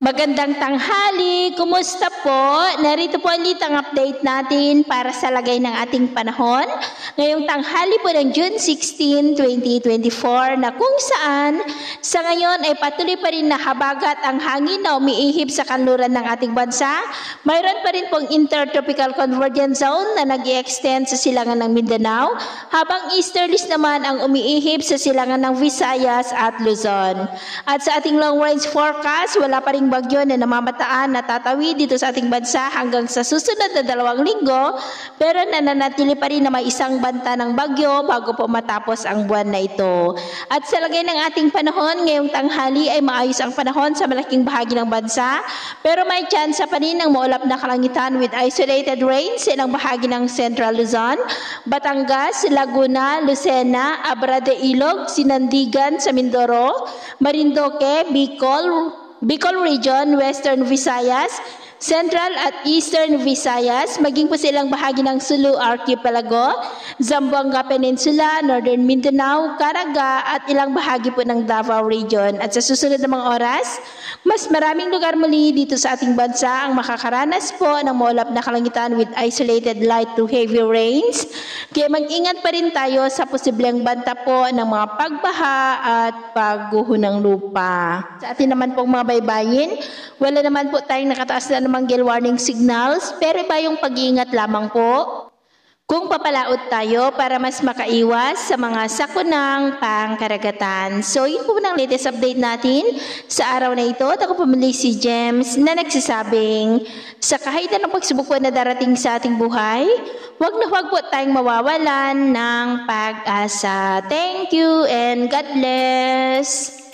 Magandang tanghali! Kumusta po? Narito po ulit ang update natin para sa lagay ng ating panahon. Ngayong tanghali po ng June 16, 2024 na kung saan sa ngayon ay patuloy pa rin nakabagat ang hangin na umiihip sa kanluran ng ating bansa. Mayroon pa rin pong intertropical convergence zone na nag-i-extend sa silangan ng Mindanao, habang easterlies naman ang umiihip sa silangan ng Visayas at Luzon. At sa ating long range forecast, wala pa ring bagyo na namamataan na tatawid dito sa ating bansa hanggang sa susunod na 2 linggo, pero nananatili pa rin na may isang banta ng bagyo bago po matapos ang buwan na ito. At sa lagay ng ating panahon, ngayong tanghali ay maayos ang panahon sa malaking bahagi ng bansa, pero may tsansa pa rin ng maulap na kalangitan with isolated rain sa ilang bahagi ng Central Luzon, Batangas, Laguna, Lucena, Abra de Ilog, Sinandigan sa Mindoro, Marinduque, Bicol Region, Western Visayas, Central at Eastern Visayas, maging po silang bahagi ng Sulu Archipelago, Zamboanga Peninsula, Northern Mindanao, Caraga at ilang bahagi po ng Davao Region. At sa susunod na mga oras, mas maraming lugar muli dito sa ating bansa ang makakaranas po ng maulap na kalangitan with isolated light to heavy rains. Kaya mag-ingat pa rin tayo sa posibleng banta po ng mga pagbaha at pagguho ng lupa. Sa atin naman pong mga baybayin, wala naman po tayong nakataas na namang gale warning signals, pero iba yung pag-iingat lamang po kung papalaot tayo para mas makaiwas sa mga sakunang pangkaragatan. So yun po ng latest update natin sa araw na ito. At ako pumili si James na nagsasabing sa kahit anong pagsubok po na darating sa ating buhay, huwag na huwag po tayong mawawalan ng pag-asa. Thank you and God bless!